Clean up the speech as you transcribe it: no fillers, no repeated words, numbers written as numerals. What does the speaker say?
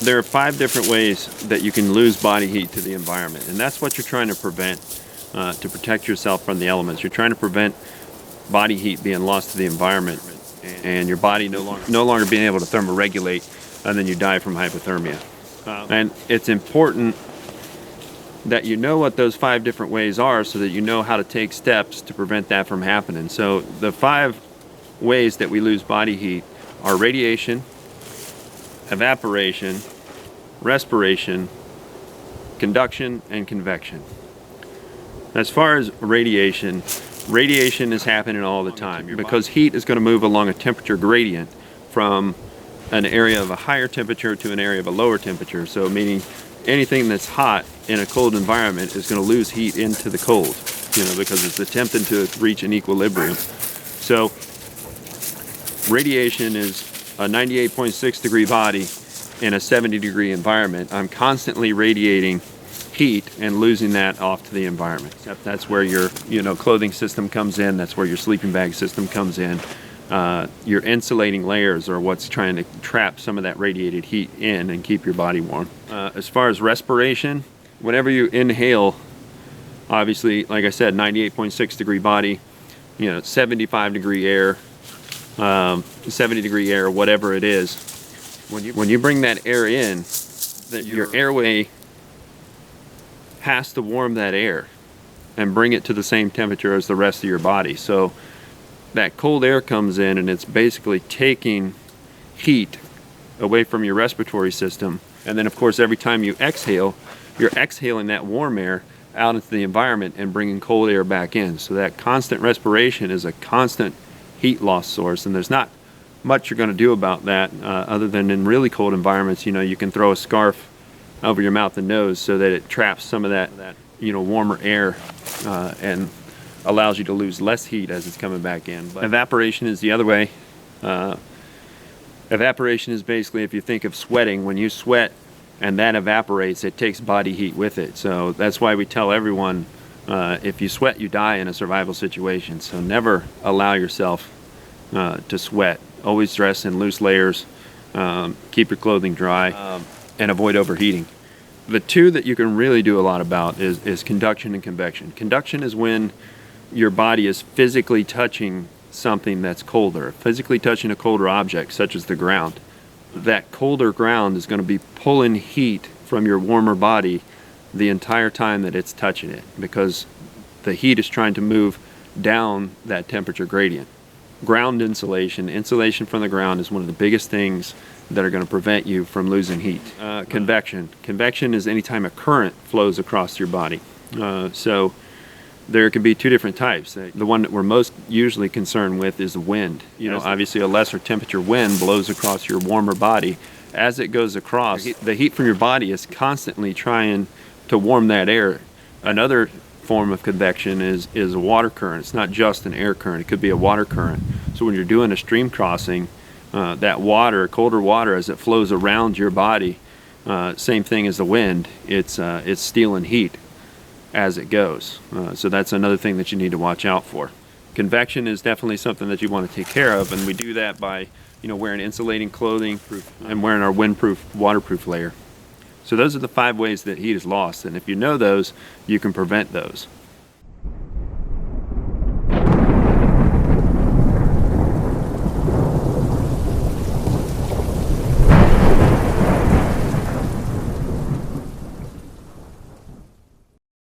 There are 5 different ways that you can lose body heat to the environment, and that's what you're trying to prevent, to protect yourself from the elements. You're trying to prevent body heat being lost to the environment and your body no longer being able to thermoregulate, and then you die from hypothermia. And it's important that you know what those 5 different ways are so that you know how to take steps to prevent that from happening. So the 5 ways that we lose body heat are radiation, evaporation, respiration, conduction, and convection. As far as radiation is happening all the time because heat is going to move along a temperature gradient from an area of a higher temperature to an area of a lower temperature. So meaning anything that's hot in a cold environment is going to lose heat into the cold, because it's attempting to reach an equilibrium. So radiation is a 98.6 degree body in a 70 degree environment. I'm constantly radiating heat and losing that off to the environment. That's where your clothing system comes in. That's where your sleeping bag system comes in. Your insulating layers are what's trying to trap some of that radiated heat in and keep your body warm. As far as respiration, whenever you inhale, obviously, like I said, 98.6 degree body, 75 degree air, 70 degree air, whatever it is. When you bring that air in, your airway has to warm that air and bring it to the same temperature as the rest of your body. So that cold air comes in and it's basically taking heat away from your respiratory system. And then of course every time you exhale, you're exhaling that warm air out into the environment and bringing cold air back in. So that constant respiration is a constant heat loss source, and there's not much you're going to do about that other than in really cold environments, you can throw a scarf over your mouth and nose so that it traps some of that warmer air and allows you to lose less heat as it's coming back in. But evaporation is the other way. Evaporation is basically, if you think of sweating, when you sweat and that evaporates, it takes body heat with it. So that's why we tell everyone, if you sweat, you die in a survival situation. So never allow yourself to sweat. Always dress in loose layers, keep your clothing dry, and avoid overheating. The 2 that you can really do a lot about is conduction and convection. Conduction is when your body is physically touching something that's colder, physically touching a colder object, such as the ground. That colder ground is going to be pulling heat from your warmer body the entire time that it's touching it, because the heat is trying to move down that temperature gradient. Ground insulation from the ground is one of the biggest things that are going to prevent you from losing heat. Convection is anytime a current flows across your body. So there can be 2 different types. The one that we're most usually concerned with is the wind. Obviously a lesser temperature wind blows across your warmer body. As it goes across, the heat from your body is constantly trying to warm that air. Another form of convection is a water current. It's not just an air current, it could be a water current. So when you're doing a stream crossing, that water, colder water, as it flows around your body, same thing as the wind, it's stealing heat as it goes. So that's another thing that you need to watch out for. Convection is definitely something that you want to take care of, and we do that by wearing insulating clothing and wearing our windproof, waterproof layer. So those are the 5 ways that heat is lost, and if you know those, you can prevent those.